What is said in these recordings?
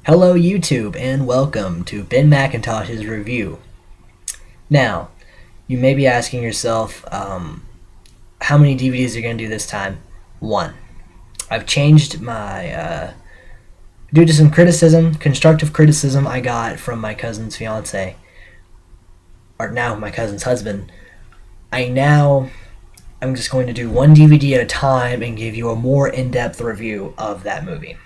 Hello YouTube and welcome to Ben McIntosh's review. Now, you may be asking yourself, how many DVDs are you going to do this time? One. I've changed due to some constructive criticism I got from my cousin's fiance, or now my cousin's husband. I'm just going to do one DVD at a time and give you a more in-depth review of that movie.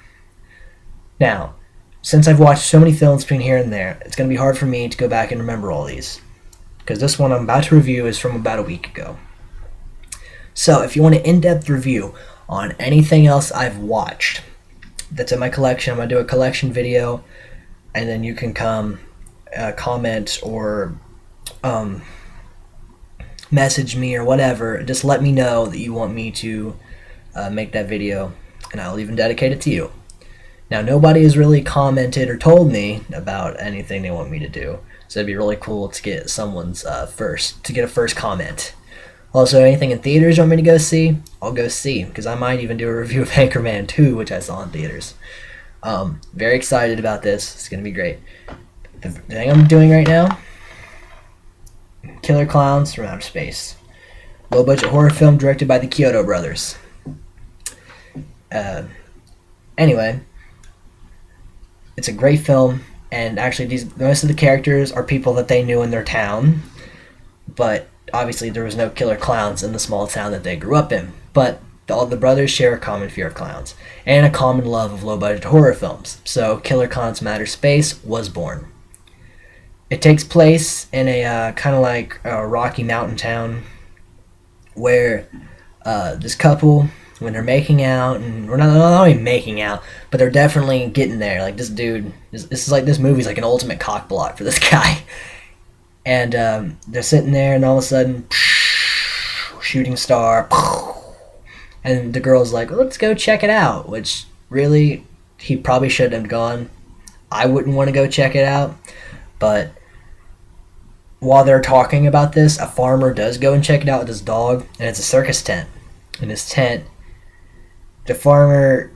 Now, since I've watched so many films between here and there, it's going to be hard for me to go back and remember all these. Because this one I'm about to review is from about a week ago. So, if you want an in-depth review on anything else I've watched that's in my collection, I'm going to do a collection video, and then you can come comment or message me or whatever. Just let me know that you want me to make that video, and I'll even dedicate it to you. Now, nobody has really commented or told me about anything they want me to do, so it'd be really cool to get someone's a first comment. Also, anything in theaters you want me to go see, I'll go see, because I might even do a review of Anchorman 2, which I saw in theaters. Very excited about this. It's going to be great. The thing I'm doing right now, Killer Klowns from Outer Space. Low-budget horror film directed by the Chiodo brothers. Anyway, it's a great film, and actually most of the characters are people that they knew in their town, but obviously there was no killer clowns in the small town that they grew up in. But all the brothers share a common fear of clowns, and a common love of low-budget horror films, so Killer Klowns from Outer Space was born. It takes place in a kind of like a Rocky Mountain town, where this couple, when they're making out, and we're not only making out, but they're definitely getting there. Like, this movie's like an ultimate cock block for this guy. And they're sitting there, and all of a sudden, shooting star, and the girl's like, let's go check it out, which really, he probably shouldn't have gone. I wouldn't want to go check it out, but while they're talking about this, a farmer does go and check it out with his dog, and it's a circus tent. In his tent, the farmer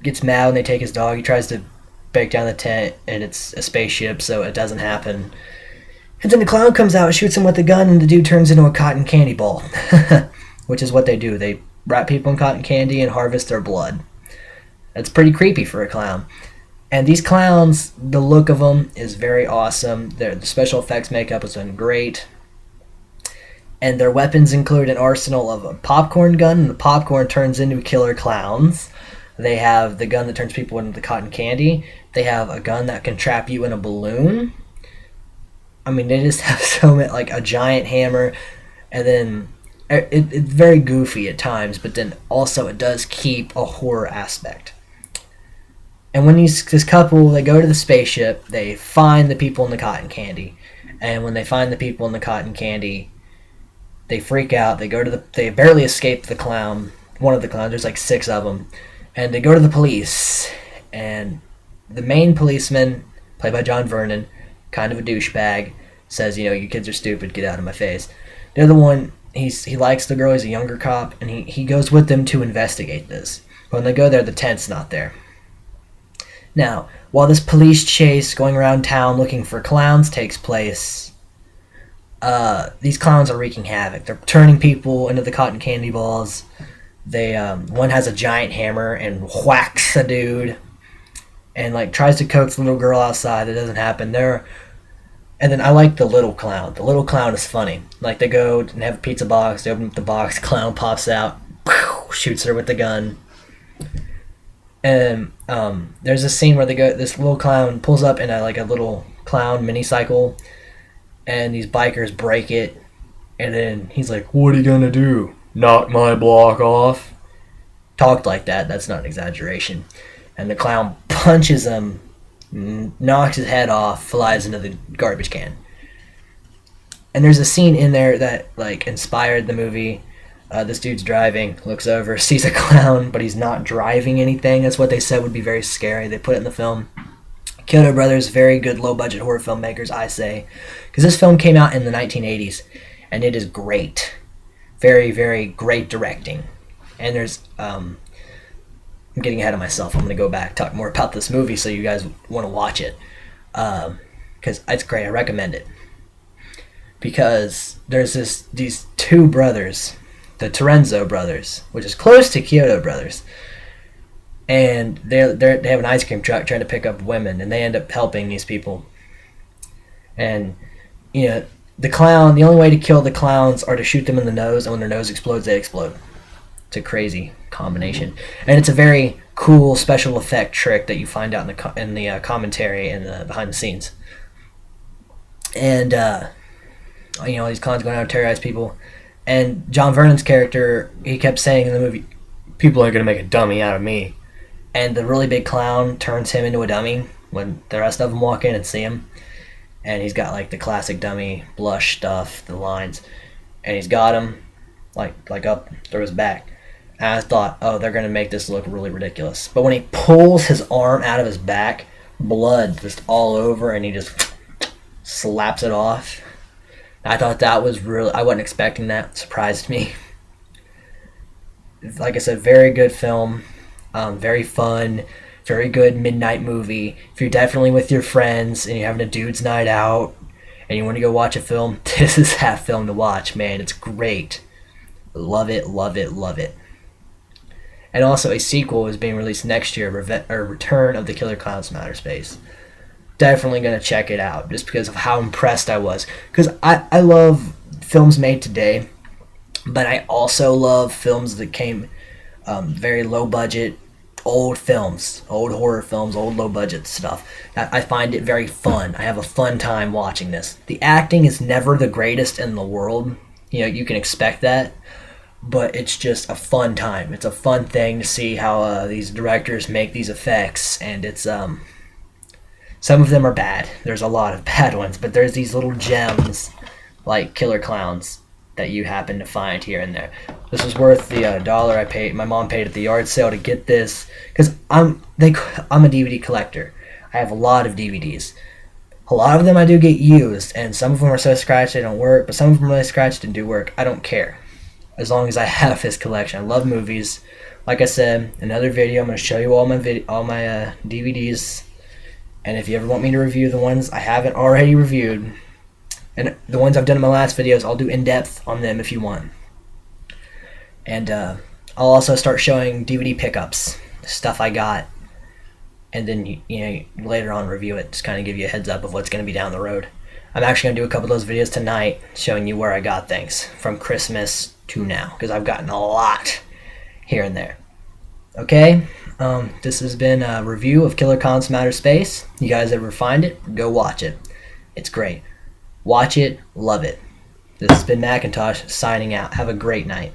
gets mad when they take his dog. He tries to break down the tent, and it's a spaceship, so it doesn't happen. And then the clown comes out, shoots him with a gun, and the dude turns into a cotton candy ball. Which is what they do. They wrap people in cotton candy and harvest their blood. That's pretty creepy for a clown. And these clowns, the look of them is very awesome. The special effects makeup has been great. And their weapons include an arsenal of a popcorn gun, and the popcorn turns into killer clowns. They have the gun that turns people into cotton candy. They have a gun that can trap you in a balloon. I mean, they just have so many, like a giant hammer. And then it's very goofy at times, but then also it does keep a horror aspect. And when this couple, they go to the spaceship, they find the people in the cotton candy. And when they find the people in the cotton candy, they freak out. They barely escape the clown. One of the clowns, there's like 6 of them. And they go to the police. And the main policeman, played by John Vernon, kind of a douchebag, says, you kids are stupid, get out of my face. The other one, he likes the girl, he's a younger cop, and he goes with them to investigate this. But when they go there, the tent's not there. Now, while this police chase going around town looking for clowns takes place, these clowns are wreaking havoc. They're turning people into the cotton candy balls. One has a giant hammer and whacks a dude, and tries to coax the little girl outside. That doesn't happen. And then I like the little clown. The little clown is funny. Like, they go and have a pizza box. They open up the box. Clown pops out, shoots her with the gun. And there's a scene where this little clown pulls up in a little clown mini-cycle, and these bikers break it, and then he's like, what are you gonna do? Knock my block off? Talked like that. That's not an exaggeration. And the clown punches him, knocks his head off, flies into the garbage can. And there's a scene in there that inspired the movie. This dude's driving, looks over, sees a clown, but he's not driving anything. That's what they said would be very scary. They put it in the film. Chiodo brothers, very good low-budget horror filmmakers, I say. Because this film came out in the 1980s, and it is great. Very, very great directing. And there's I'm getting ahead of myself. I'm going to go back, talk more about this movie so you guys want to watch it. Because it's great. I recommend it. Because there's these two brothers, the Terenzo brothers, which is close to Chiodo brothers. And they have an ice cream truck trying to pick up women, and they end up helping these people. And, the only way to kill the clowns are to shoot them in the nose, and when their nose explodes, they explode. It's a crazy combination, and it's a very cool special effect trick that you find out in the commentary and the behind the scenes. And these clowns going out and terrorize people, and John Vernon's character, he kept saying in the movie, "People are gonna make a dummy out of me," and the really big clown turns him into a dummy when the rest of them walk in and see him, and he's got like the classic dummy blush stuff, the lines, and he's got him like up through his back. And I thought, oh, they're gonna make this look really ridiculous. But when he pulls his arm out of his back, blood just all over, and he just slaps it off. I thought that was really, I wasn't expecting that. It surprised me. Like I said, very good film, very fun, very good midnight movie. If you're definitely with your friends and you're having a dude's night out and you want to go watch a film, this is that film to watch, man. It's great. Love it, love it, love it. And also a sequel is being released next year, Return of the Killer Klowns from Outer Space. Definitely going to check it out just because of how impressed I was. Because I love films made today, but I also love films that came very low budget, old films, old horror films, old low budget stuff. I find it very fun. I have a fun time watching this. The acting is never the greatest in the world. You can expect that. But it's just a fun time. It's a fun thing to see how these directors make these effects, and it's some of them are bad. There's a lot of bad ones, but there's these little gems like Killer Klowns that you happen to find here and there. This was worth the dollar I paid. My mom paid at the yard sale to get this because I'm a DVD collector. I have a lot of DVDs. A lot of them I do get used, and some of them are so scratched they don't work, but some of them are really scratched and do work. I don't care. As long as I have his collection. I love movies. Like I said, another video, I'm going to show you all my DVDs. And if you ever want me to review the ones I haven't already reviewed, and the ones I've done in my last videos, I'll do in-depth on them if you want. And I'll also start showing DVD pickups, stuff I got, and then later on review it, just kind of give you a heads up of what's going to be down the road. I'm actually going to do a couple of those videos tonight showing you where I got things from Christmas to now, because I've gotten a lot here and there. Okay, this has been a review of Killer Klowns from Outer Space. You guys ever find it, go watch it. It's great. Watch it, love it. This has been Macintosh signing out. Have a great night.